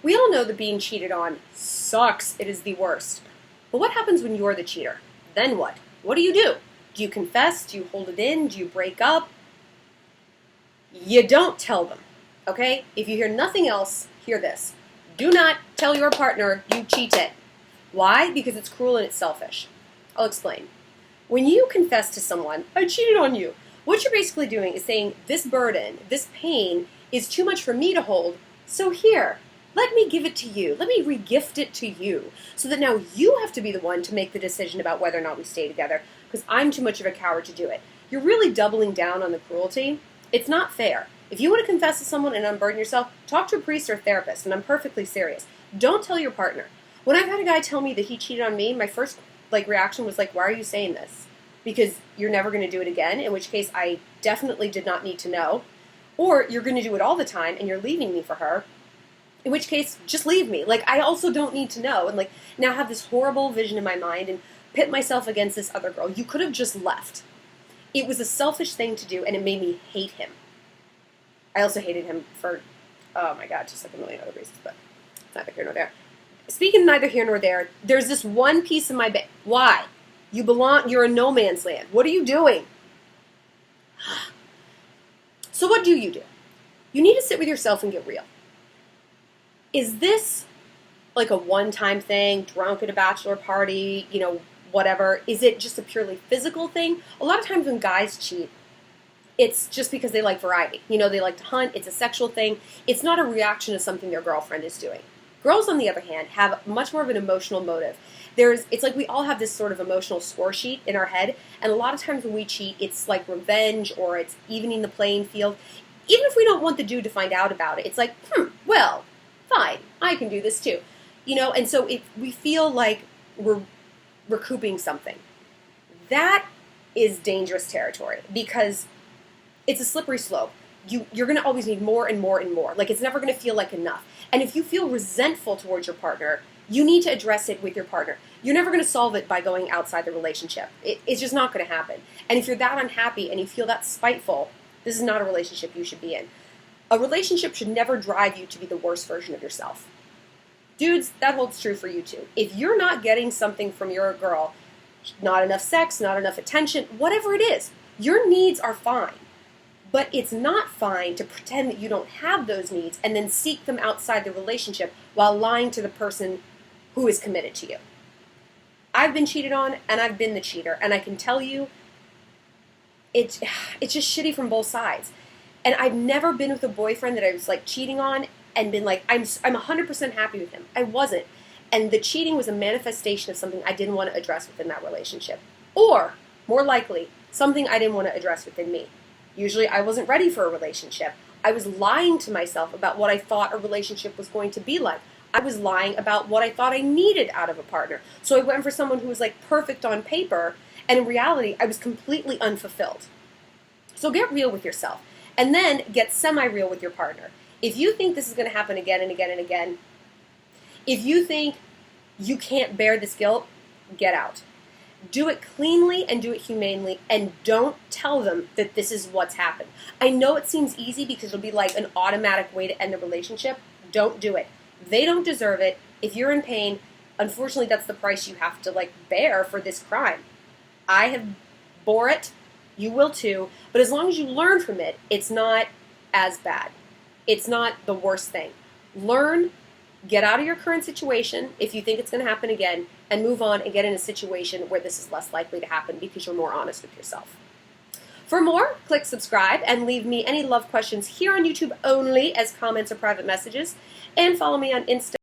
We all know that being cheated on sucks. It is the worst. But what happens when you're the cheater? Then what? What do? Do you confess? Do you hold it in? Do you break up? You don't tell them, okay? If you hear nothing else, hear this. Do not tell your partner you cheated. Why? Because it's cruel and it's selfish. I'll explain. When you confess to someone, I cheated on you, what you're basically doing is saying, this burden, this pain is too much for me to hold, so here, let me give it to you. Let me regift it to you so that now you have to be the one to make the decision about whether or not we stay together because I'm too much of a coward to do it. You're really doubling down on the cruelty. It's not fair. If you want to confess to someone and unburden yourself, talk to a priest or a therapist, and I'm perfectly serious. Don't tell your partner. When I've had a guy tell me that he cheated on me, my first reaction was why are you saying this? Because you're never going to do it again, in which case I definitely did not need to know. Or you're going to do it all the time and you're leaving me for her, in which case just leave me. I also don't need to know and now have this horrible vision in my mind and pit myself against this other girl. You could have just left. It was a selfish thing to do and it made me hate him. I also hated him for, oh my God, just a million other reasons, but it's neither here nor there. Speaking of neither here nor there, there's this one piece of my bed. Why? You're in no man's land. What are you doing? So what do? You need to sit with yourself and get real. Is this a one-time thing, drunk at a bachelor party, whatever? Is it just a purely physical thing? A lot of times when guys cheat, it's just because they like variety. They like to hunt. It's a sexual thing. It's not a reaction to something their girlfriend is doing. Girls, on the other hand, have much more of an emotional motive. It's like we all have this sort of emotional score sheet in our head, and a lot of times when we cheat, it's like revenge or it's evening the playing field. Even if we don't want the dude to find out about it, it's like, well, fine, I can do this too. And so if we feel like we're recouping something, that is dangerous territory because it's a slippery slope. You're going to always need more and more and more. It's never going to feel like enough. And if you feel resentful towards your partner, you need to address it with your partner. You're never going to solve it by going outside the relationship. It's just not going to happen. And if you're that unhappy and you feel that spiteful, this is not a relationship you should be in. A relationship should never drive you to be the worst version of yourself. Dudes, that holds true for you too. If you're not getting something from your girl, not enough sex, not enough attention, whatever it is, your needs are fine. But it's not fine to pretend that you don't have those needs and then seek them outside the relationship while lying to the person who is committed to you. I've been cheated on and I've been the cheater, and I can tell you it's just shitty from both sides. And I've never been with a boyfriend that I was cheating on and been I'm 100% happy with him. I wasn't. And the cheating was a manifestation of something I didn't want to address within that relationship. Or, more likely, something I didn't want to address within me. Usually I wasn't ready for a relationship. I was lying to myself about what I thought a relationship was going to be like. I was lying about what I thought I needed out of a partner. So I went for someone who was perfect on paper, and in reality I was completely unfulfilled. So get real with yourself, and then get semi-real with your partner. If you think this is going to happen again and again and again, if you think you can't bear this guilt, get out. Do it cleanly and do it humanely, and don't tell them that this is what's happened. I know it seems easy because it'll be an automatic way to end the relationship. Don't do it. They don't deserve it. If you're in pain, unfortunately that's the price you have to bear for this crime. I have bore it. You will too. But as long as you learn from it, it's not as bad. It's not the worst thing. Learn. Get out of your current situation if you think it's going to happen again, and move on and get in a situation where this is less likely to happen because you're more honest with yourself. For more, click subscribe and leave me any love questions here on YouTube only as comments or private messages, and follow me on Insta.